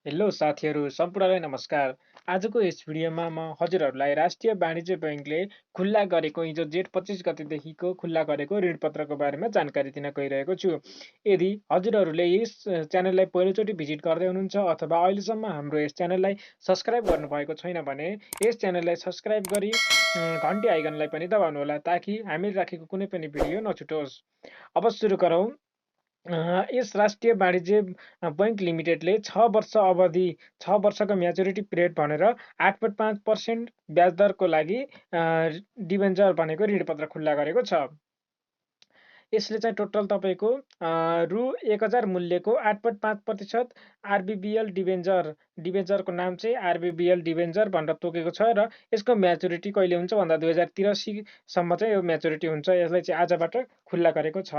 Hello साथीहरू सम्पूर्णलाई नमस्कार। आजको यस भिडियोमा म हजुरहरूलाई राष्ट्रिय वाणिज्य बैंकले खुल्ला गरेको हिजो जेठ 25 गतेदेखिको खुल्ला गरेको ऋणपत्रको बारेमा जानकारी दिन गइरहेको छु। यदि हजुरहरूले यस च्यानललाई पहिलोचोटि भिजिट गर्दै हुनुहुन्छ अथवा अहिलेसम्म हाम्रो यस च्यानललाई सब्स्क्राइब गर्नुभएको छैन भने यस च्यानललाई सब्स्क्राइब गरी घन्टी आइकनलाई पनि दबाउनुहोला ताकि हामीले राखेको कुनै पनि भिडियो नछुटोस्। अब सुरु गरौँ। यस राष्ट्रिय वाणिज्य बैंक लिमिटेडले 6 वर्षको म्याचुरिटी पिरियड भनेर 8.5% ब्याज दरको लागि डिभेन्चर भनेको ऋणपत्र खुल्ला गरेको छ। यसले चाहिँ टोटल तपाईँको रु 1000 मूल्यको 8.5% आरबिबिएल डिभेन्चरको नाम चाहिँ आरबिबिएल डिभेन्चर भनेर तोकेको छ र यसको म्याचुरिटी कहिले हुन्छ भन्दा 2083 सम्म चाहिँ यो म्याचुरिटी हुन्छ। यसलाई चाहिँ आजबाट खुल्ला गरेको छ।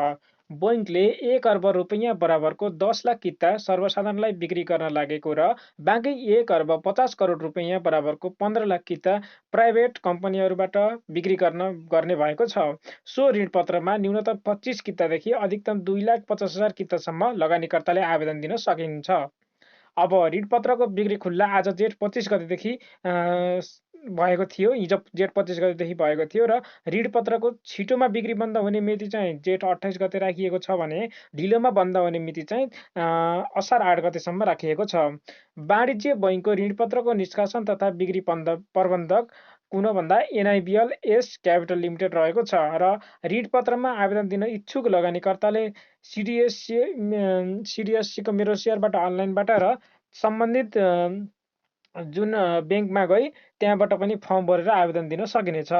बैंकले 1 अर्ब रुपैयाँ बराबरको 10 लाख किता सर्वसाधारणलाई बिक्री गर्न लागेको र बाँकी 1 अर्ब 50 करोड रुपैयाँ बराबरको 15 लाख किता प्राइभेट कम्पनीहरूबाट बिक्री गर्ने भएको छ। सो ऋणपत्रमा न्यूनतम 25 कितादेखि अधिकतम 2,50,000 कितासम्म लगानीकर्ताले आवेदन दिन सकिन्छ। अब ऋणपत्रको बिक्री खुल्ला आज जेठ 25 गतेदेखि भएको थियो। हिजो जेठ 25 गतेदेखि भएको थियो र ऋणपत्रको छिटोमा बिक्री बन्द हुने मिति चाहिँ जेठ 28 गते राखिएको छ भने ढिलोमा बन्द हुने मिति चाहिँ असार 8 गतेसम्म राखिएको छ। वाणिज्य बैंकको ऋणपत्रको निष्कासन तथा बिक्री प्रबन्धक कुन भन्दा एनआइबिएल एस क्यापिटल लिमिटेड रहेको छ र ऋणपत्रमा आवेदन दिन इच्छुक लगानीकर्ताले सिडिएससीको मेरो सेयरबाट अनलाइनबाट र सम्बन्धित जुन ब्याङ्कमा गई त्यहाँबाट पनि फर्म भरेर आवेदन दिन सकिनेछ।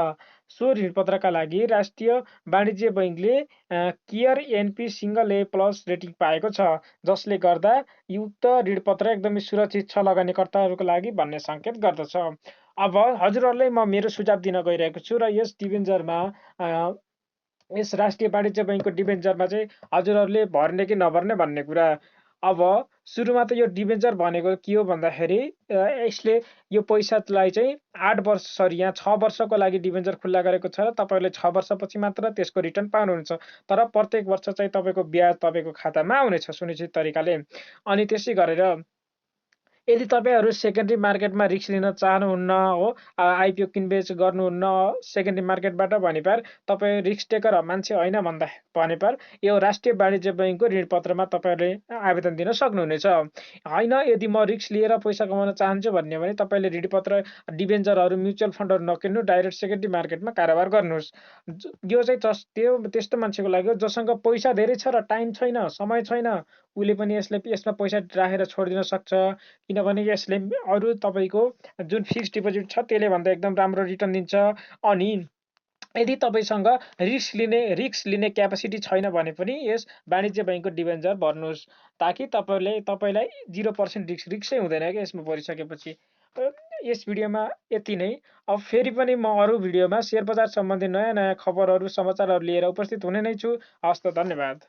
सो ऋणपत्रका लागि राष्ट्रिय वाणिज्य बैंकले केयर एनपी सिंगल ए प्लस रेटिङ पाएको छ, जसले गर्दा युक्त ऋणपत्र एकदमै सुरक्षित छ लगानीकर्ताहरूको लागि भन्ने सङ्केत गर्दछ। अब हजुरहरूलाई म मेरो सुझाव दिन गइरहेको छु र यस डिभेन्चरमा यस राष्ट्रिय वाणिज्य बैंकको डिभेन्चरमा चाहिँ हजुरहरूले भर्ने कि नभर्ने भन्ने कुरा। अब सुरुमा त यो डिभेन्चर भनेको के हो भन्दाखेरि यसले यो पैसालाई चाहिँ यहाँ 6 वर्षको लागि डिभेन्चर खुल्ला गरेको छ र तपाईँले 6 वर्षपछि मात्र त्यसको रिटर्न पाउनुहुन्छ। तर प्रत्येक वर्ष चाहिँ तपाईँको ब्याज तपाईँको खातामा आउनेछ सुनिश्चित तरिकाले। अनि त्यसै गरेर यदि तपाईँहरू सेकेन्डरी मार्केटमा रिस्क लिन चाहनुहुन्न हो, आइपिओ किनबेच गर्नुहुन्न सेकेन्डरी मार्केटबाट भनेपर तपाईँ रिस्क टेकर मान्छे होइन भनेपर यो राष्ट्रिय वाणिज्य बैंकको ऋणपत्रमा तपाईँहरूले आवेदन दिन सक्नुहुनेछ। होइन यदि म रिस्क लिएर पैसा कमाउन चाहन्छु भन्ने भने तपाईँले ऋणपत्र डिभेन्चरहरू म्युचुअल फन्डहरू नकिन्नु, डाइरेक्ट सेकेन्डरी मार्केटमा कारोबार गर्नुहोस्। यो चाहिँ त्यस्तो मान्छेको लागि हो जससँग पैसा धेरै छ र टाइम छैन, समय छैन, उसले पनि यसमा पैसा राखेर छोडिदिन सक्छ। किनभने यसले अरू तपाईँको जुन फिक्स डिपोजिट छ त्यसले भन्दा एकदम राम्रो रिटर्न दिन्छ। अनि यदि तपाईँसँग रिस्क लिने क्यापेसिटी छैन भने पनि यस वाणिज्य बैंकको डिभेन्चर भर्नुहोस् ताकि तपाईँलाई 0% रिस्कै हुँदैन कि यसमा भरिसकेपछि। यस भिडियोमा यति नै। अब फेरि पनि म अरू भिडियोमा शेयर बजार सम्बन्धी नयाँ खबरहरू समाचारहरू लिएर उपस्थित हुने नै छु। हस्त धन्यवाद।